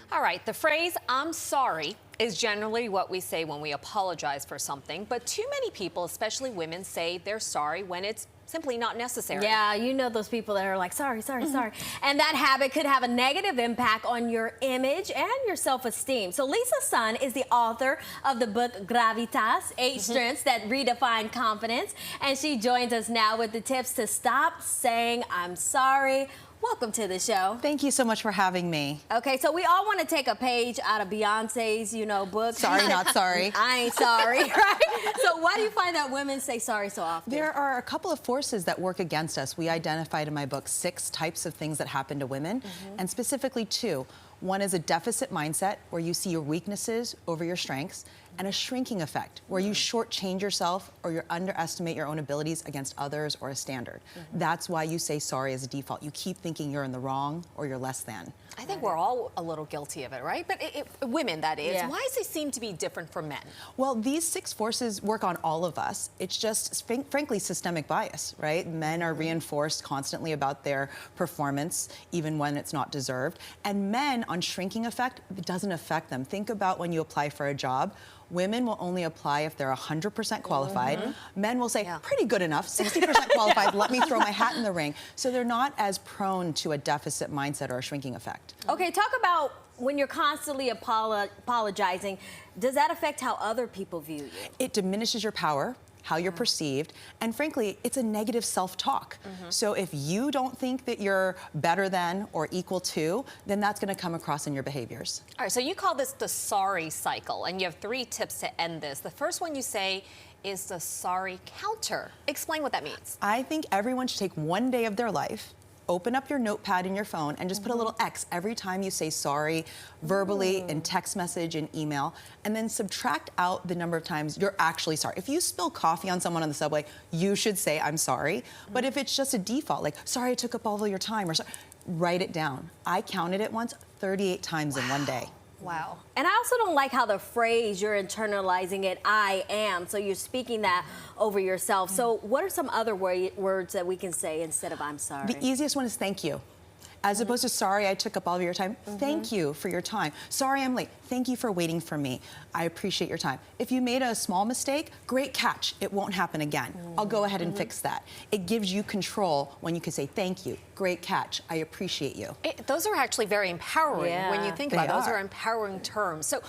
All right, the phrase, "I'm sorry," is generally what we say when we apologize for something, but too many people, especially women, say they're sorry when it's simply not necessary. Yeah, you know those people that are like, sorry. And that habit could have a negative impact on your image and your self-esteem. So Lisa Sun is the author of the book Gravitas, 8 Strengths That Redefine Confidence. And she joins us now with the tips to stop saying, I'm sorry. Welcome to the show. Thank you so much for having me. Okay, so we all want to take a page out of Beyonce's, book. Sorry, not sorry. I ain't sorry, right? So why do you find that women say sorry so often? There are a couple of forces that work against us. We identified in my book 6 types of things that happen to women, and specifically 2. One is a deficit mindset, where you see your weaknesses over your strengths, and a shrinking effect, where you shortchange yourself or you underestimate your own abilities against others or a standard. That's why you say sorry as a default. You keep thinking you're in the wrong or you're less than. I think we're all a little guilty of it, right? But women, that is. Yeah. Why does it seem to be different from men? Well, these 6 forces work on all of us. It's just, frankly, systemic bias, right? Men are reinforced constantly about their performance, even when it's not deserved. And men, on shrinking effect, it doesn't affect them. Think about when you apply for a job. Women will only apply if they're 100% qualified. Men will say, pretty good enough, 60% qualified, let me throw my hat in the ring. So they're not as prone to a deficit mindset or a shrinking effect. Okay, talk about when you're constantly apologizing, does that affect how other people view you? It diminishes your power, how you're perceived, and frankly, it's a negative self-talk. So if you don't think that you're better than or equal to, then that's gonna come across in your behaviors. All right, so you call this the sorry cycle, and you have 3 tips to end this. The first one you say is the sorry counter. Explain what that means. I think everyone should take one day of their life, open up your notepad in your phone and just put a little X every time you say sorry, verbally, in text message, and email, and then subtract out the number of times you're actually sorry. If you spill coffee on someone on the subway, you should say, I'm sorry. But if it's just a default, like, sorry I took up all of your time, or write it down. I counted it once, 38 times in one day. Wow. And I also don't like how the phrase, you're internalizing it, I am. So you're speaking that over yourself. So what are some other words that we can say instead of I'm sorry? The easiest one is thank you. As opposed to sorry I took up all of your time, thank you for your time. Sorry I'm late, thank you for waiting for me. I appreciate your time. If you made a small mistake, great catch, it won't happen again. I'll go ahead and fix that. It gives you control when you can say thank you, great catch, I appreciate you. Those are actually very empowering when you think about it. Those are empowering terms. So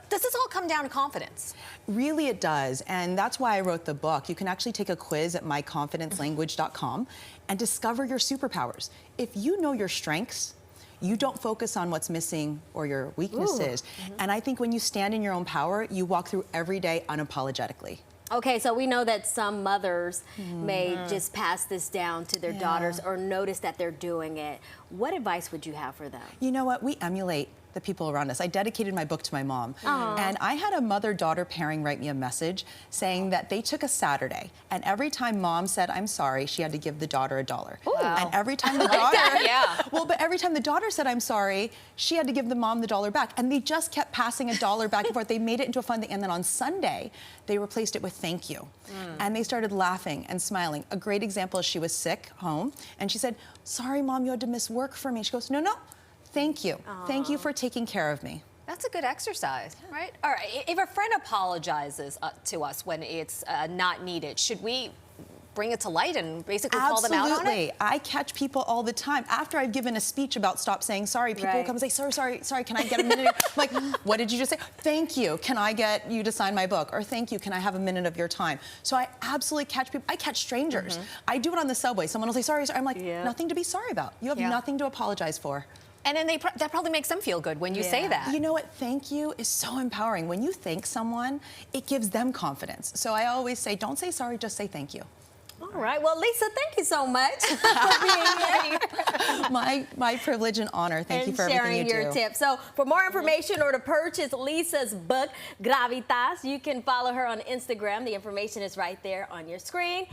does this all come down to confidence? Really it does, and that's why I wrote the book. You can actually take a quiz at myconfidencelanguage.com and discover your superpowers. If you know your strengths, you don't focus on what's missing or your weaknesses. And I think when you stand in your own power, you walk through every day unapologetically. Okay, so we know that some mothers may just pass this down to their daughters or notice that they're doing it. What advice would you have for them? You know what? We emulate the people around us. I dedicated my book to my mom. And I had a mother-daughter pairing write me a message saying that they took a Saturday, and every time mom said, I'm sorry, she had to give the daughter $1. And every time the daughter, but every time the daughter said, I'm sorry, she had to give the mom the $1 back. And they just kept passing $1 back and forth. They made it into a fun thing. And then on Sunday, they replaced it with thank you. And they started laughing and smiling. A great example is she was sick home, and she said, sorry, Mom, you had to miss work for me. She goes, no, no. Thank you. Thank you for taking care of me. That's a good exercise, right? All right, if a friend apologizes to us when it's not needed, should we bring it to light and basically call them out on it? Absolutely. I catch people all the time. After I've given a speech about stop saying sorry, people will come and say, sorry, can I get a minute? I'm like, what did you just say? Thank you. Can I get you to sign my book? Or thank you, can I have a minute of your time? So I absolutely catch people. I catch strangers. I do it on the subway. Someone will say, sorry. I'm like, nothing to be sorry about. You have nothing to apologize for. And then that probably makes them feel good when you say that. You know what? Thank you is so empowering. When you thank someone, it gives them confidence. So I always say, don't say sorry, just say thank you. All right. Well, Lisa, thank you so much for being here. My privilege and honor. Thank you for everything you do. And sharing your tips. So for more information or to purchase Lisa's book, Gravitas, you can follow her on Instagram. The information is right there on your screen.